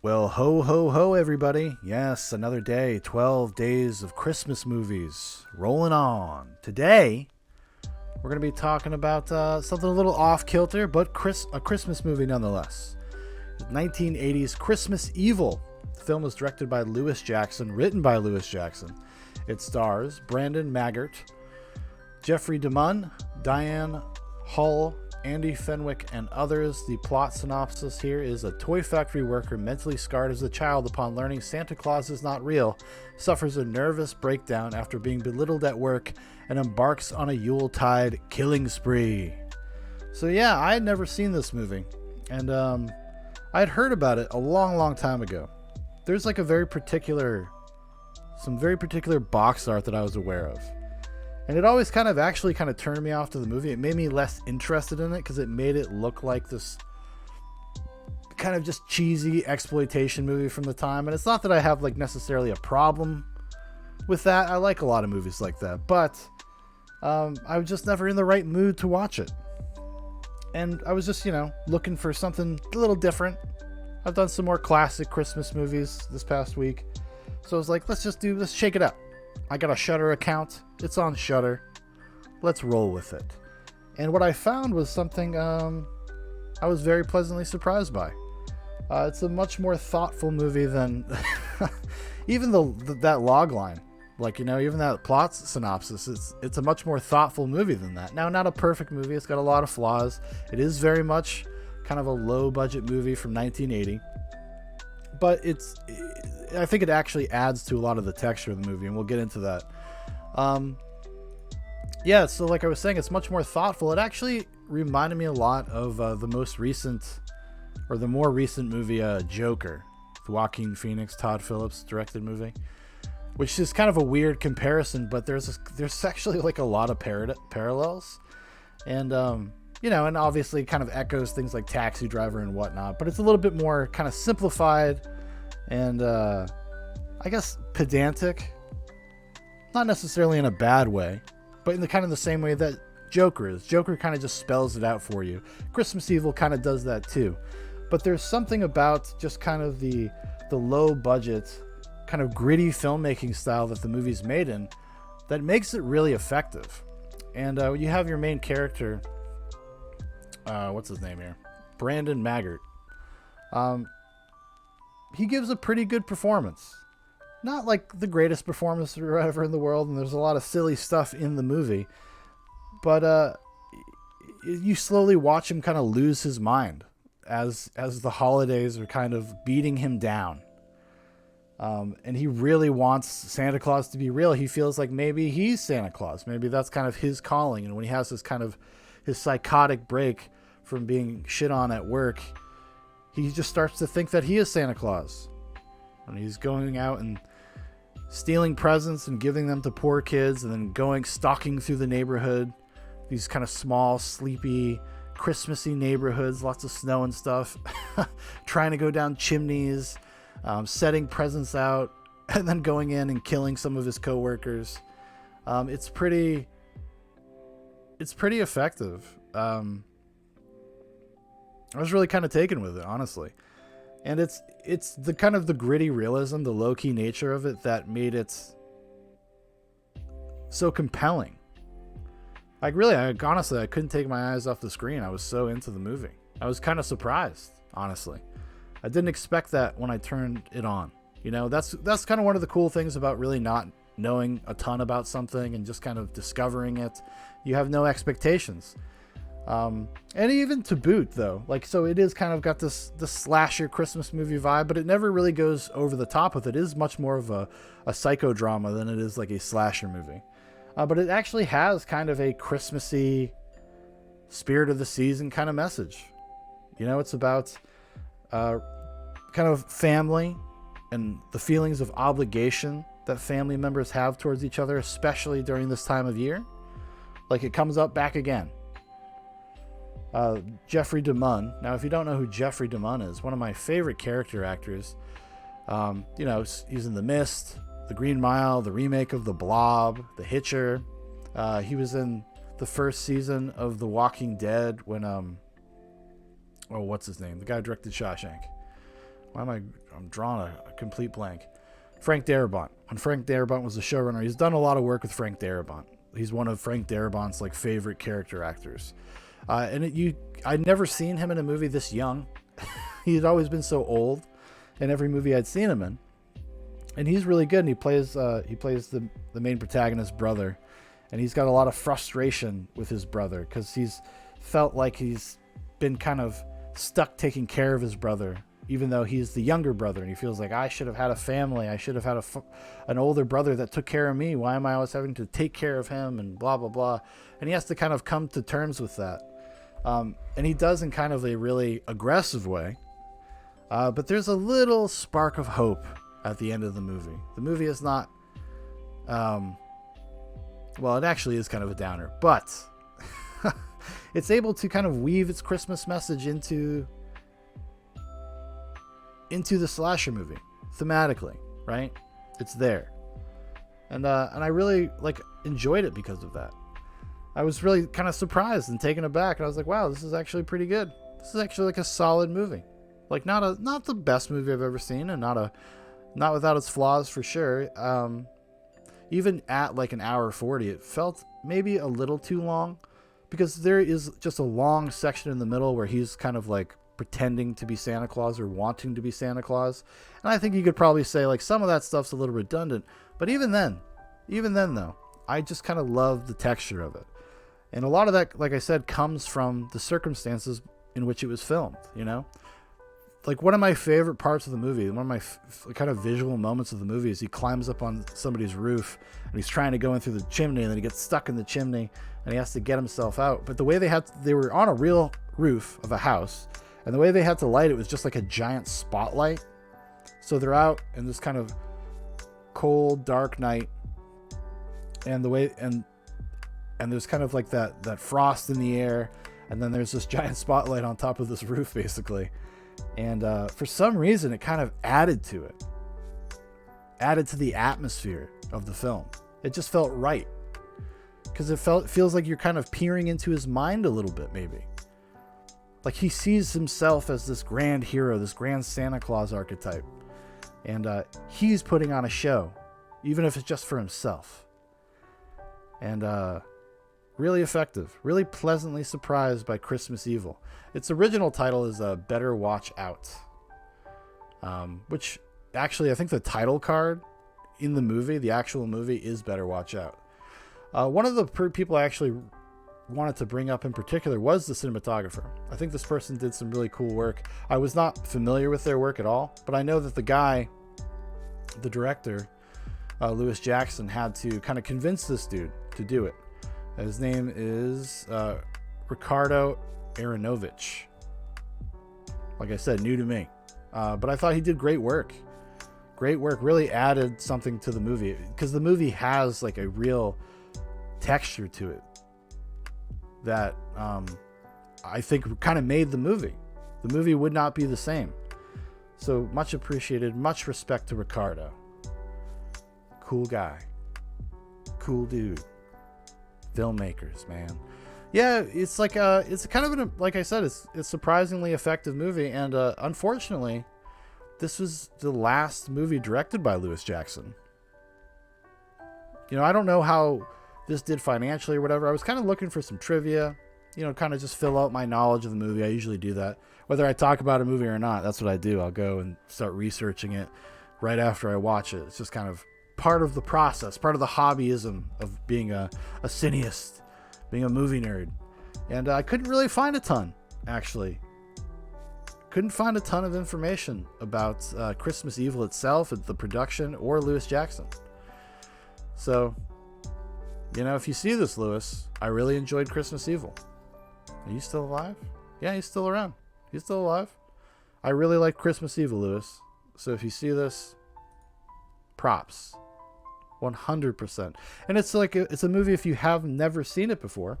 Well, ho, ho, ho, everybody. Yes, another day. 12 days of Christmas movies. Rolling on. Today, we're going to be talking about something a little off kilter, but a Christmas movie nonetheless. 1980's Christmas Evil. The film was directed by Lewis Jackson, written by Lewis Jackson. It stars Brandon Maggart, Jeffrey DeMunn, Diane Hull, Andy Fenwick, and others. The plot synopsis here is: a toy factory worker mentally scarred as a child upon learning Santa Claus is not real, suffers a nervous breakdown after being belittled at work, and embarks on a Yuletide killing spree. So yeah, I had never seen this movie, and I had heard about it a long time ago. There's like some very particular box art that I was aware of. And it always kind of turned me off to the movie. It made me less interested in it because it made it look like this kind of just cheesy exploitation movie from the time. And it's not that I have like necessarily a problem with that. I like a lot of movies like that. But I was just never in the right mood to watch it. And I was just, looking for something a little different. I've done some more classic Christmas movies this past week. So I was like, let's shake it up. I got a Shudder account. It's on Shudder. Let's roll with it. And what I found was something I was very pleasantly surprised by. It's a much more thoughtful movie than even that log line. Even that plot synopsis. It's a much more thoughtful movie than that. Now, not a perfect movie. It's got a lot of flaws. It is very much kind of a low budget movie from 1980. But I think it actually adds to a lot of the texture of the movie, and we'll get into that. So like I was saying, it's much more thoughtful. It actually reminded me a lot of the more recent movie, Joker, the Joaquin Phoenix, Todd Phillips directed movie, which is kind of a weird comparison, but there's actually like a lot of parallels, and and obviously kind of echoes things like Taxi Driver and whatnot, but it's a little bit more kind of simplified and I guess pedantic, not necessarily in a bad way, but in the same way that Joker is. Joker kind of just spells it out for you. Christmas Evil kind of does that too, but there's something about just kind of the low budget, kind of gritty filmmaking style that the movie's made in that makes it really effective. And you have your main character, what's his name here? Brandon Maggart. He gives a pretty good performance. Not like the greatest performance ever in the world, and there's a lot of silly stuff in the movie. But you slowly watch him kind of lose his mind as the holidays are kind of beating him down. And he really wants Santa Claus to be real. He feels like maybe he's Santa Claus. Maybe that's kind of his calling. And when he has this kind of his psychotic break from being shit on at work, he just starts to think that he is Santa Claus. And he's going out and stealing presents and giving them to poor kids, and then stalking through the neighborhood. These kind of small, sleepy, Christmassy neighborhoods, lots of snow and stuff. Trying to go down chimneys, setting presents out, and then going in and killing some of his coworkers. It's pretty effective. I was really kind of taken with it, honestly. And it's the kind of the gritty realism, the low-key nature of it that made it so compelling. Honestly, I couldn't take my eyes off the screen. I was so into the movie. I was kind of surprised, honestly. I didn't expect that when I turned it on. That's kind of one of the cool things about really not knowing a ton about something and just kind of discovering it. You have no expectations. And even to boot, though, so it is kind of got this slasher Christmas movie vibe, but it never really goes over the top with it. It is much more of a psychodrama than it is like a slasher movie. But it actually has kind of a Christmassy, spirit of the season kind of message. It's about kind of family and the feelings of obligation that family members have towards each other, especially during this time of year. It comes up back again. Jeffrey DeMunn. Now, if you don't know who Jeffrey DeMunn is, one of my favorite character actors. He's in The Mist, The Green Mile, the remake of The Blob, The Hitcher. He was in the first season of The Walking Dead when what's his name? The guy who directed Shawshank. I'm drawing a complete blank. Frank Darabont. When Frank Darabont was the showrunner, he's done a lot of work with Frank Darabont. He's one of Frank Darabont's like favorite character actors. I'd never seen him in a movie this young. He'd always been so old in every movie I'd seen him in. And he's really good. And he plays the main protagonist's brother. And he's got a lot of frustration with his brother because he's felt like he's been kind of stuck taking care of his brother, even though he's the younger brother. And he feels like, I should have had a family. I should have had an older brother that took care of me. Why am I always having to take care of him and blah, blah, blah. And he has to kind of come to terms with that. And he does in kind of a really aggressive way. But there's a little spark of hope at the end of the movie. The movie is not, well, it actually is kind of a downer, but it's able to kind of weave its Christmas message into the slasher movie thematically, right? It's there. And I really enjoyed it because of that. I was really kind of surprised and taken aback. And I was like, wow, this is actually pretty good. This is actually like a solid movie. Like not the best movie I've ever seen, and not without its flaws for sure. Even at like an hour 40, it felt maybe a little too long, because there is just a long section in the middle where he's kind of like pretending to be Santa Claus or wanting to be Santa Claus. And I think you could probably say like some of that stuff's a little redundant, but even then though, I just kind of love the texture of it. And a lot of that, like I said, comes from the circumstances in which it was filmed, you know? Like one of my favorite parts of the movie, one of my kind of visual moments of the movie is he climbs up on somebody's roof and he's trying to go in through the chimney, and then he gets stuck in the chimney and he has to get himself out. But the way they were on a real roof of a house, and the way they had to light it was just like a giant spotlight. So they're out in this kind of cold, dark night, and and there's kind of like that frost in the air, and then there's this giant spotlight on top of this roof basically. And for some reason it kind of added to the atmosphere of the film. It just felt right, because it feels like you're kind of peering into his mind a little bit, maybe. Like he sees himself as this grand hero, this grand Santa Claus archetype, and he's putting on a show, even if it's just for himself. And really effective, really pleasantly surprised by Christmas Evil. Its original title is Better Watch Out, which actually I think the title card in the movie, the actual movie, is Better Watch Out. One of the people I actually wanted to bring up in particular was the cinematographer. I think this person did some really cool work. I was not familiar with their work at all, but I know that the director, Lewis Jackson, had to kind of convince this dude to do it. His name is Ricardo Aronovich. Like I said, new to me. But I thought he did great work. Great work. Really added something to the movie, because the movie has like a real texture to it that I think kind of made the movie. The movie would not be the same. So much appreciated. Much respect to Ricardo. Cool guy. Cool dude. Filmmakers, man. Yeah, it's like it's kind of like I said, it's a surprisingly effective movie, and unfortunately, this was the last movie directed by Lewis Jackson. You know, I don't know how this did financially or whatever. I was kind of looking for some trivia, you know, kind of just fill out my knowledge of the movie. I usually do that, whether I talk about a movie or not. That's what I do. I'll go and start researching it right after I watch it. It's just kind of part of the process, part of the hobbyism of being a cineast, being a movie nerd. And I couldn't really find a ton, actually. Couldn't find a ton of information about Christmas Evil itself, the production, or Lewis Jackson. So, you know, if you see this, Lewis, I really enjoyed Christmas Evil. Are you still alive? Yeah, he's still around. He's still alive. I really like Christmas Evil, Lewis. So if you see this, props. 100%. And it's like it's a movie, if you have never seen it before,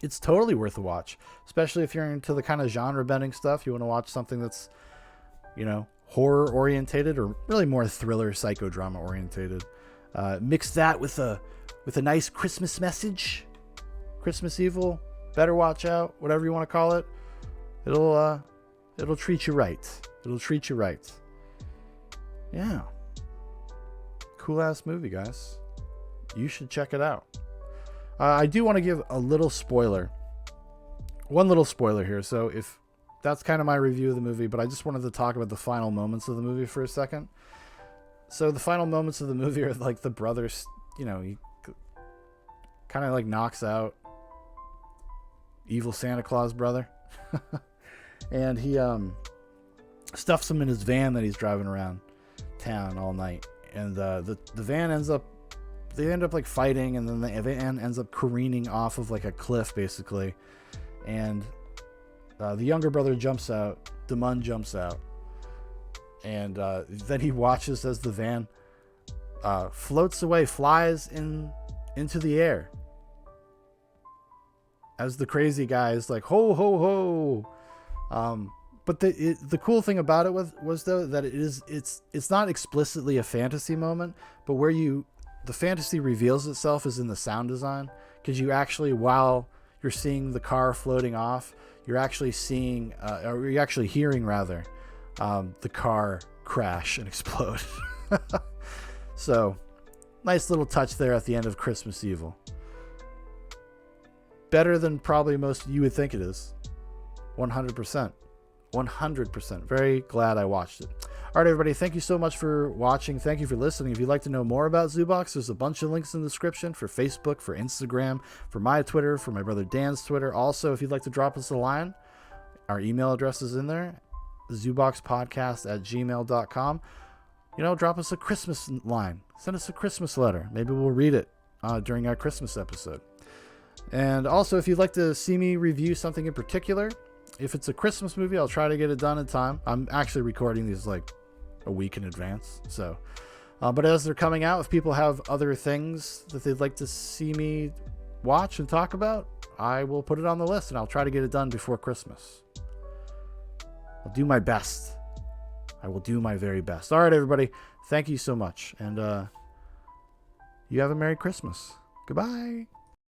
it's totally worth a watch, especially if you're into the kind of genre bending stuff. You want to watch something that's, you know, horror orientated, or really more thriller psychodrama orientated. Mix that with a nice Christmas message. Christmas Evil, Better Watch Out, whatever you want to call it. It'll treat you right. It'll treat you right. Yeah. Cool ass movie, guys. You should check it out. I do want to give a little spoiler. One little spoiler here. So if that's kind of my review of the movie, but I just wanted to talk about the final moments of the movie for a second. So the final moments of the movie are like the brothers, you know, he kind of like knocks out evil Santa Claus brother. And he stuffs him in his van that he's driving around town all night. And the van they end up like fighting, and then the van ends up careening off of like a cliff basically. And the younger brother jumps out, Damon jumps out, and then he watches as the van floats away, flies into the air, as the crazy guy is like, ho ho ho. But the cool thing about it was though that it's not explicitly a fantasy moment, but where the fantasy reveals itself is in the sound design, because you actually, while you're seeing the car floating off, you're actually seeing, or you're actually hearing rather, the car crash and explode. So, nice little touch there at the end of Christmas Evil. Better than probably most you would think it is. 100%. 100%. Very glad I watched it. All right, everybody. Thank you so much for watching. Thank you for listening. If you'd like to know more about Zoobox, there's a bunch of links in the description for Facebook, for Instagram, for my Twitter, for my brother Dan's Twitter. Also, if you'd like to drop us a line, our email address is in there, zooboxpodcast@gmail.com. You know, drop us a Christmas line. Send us a Christmas letter. Maybe we'll read it during our Christmas episode. And also, if you'd like to see me review something in particular, if it's a Christmas movie, I'll try to get it done in time. I'm actually recording these like a week in advance. So, but as they're coming out, if people have other things that they'd like to see me watch and talk about, I will put it on the list and I'll try to get it done before Christmas. I'll do my best. I will do my very best. All right, everybody. Thank you so much. And you have a Merry Christmas. Goodbye.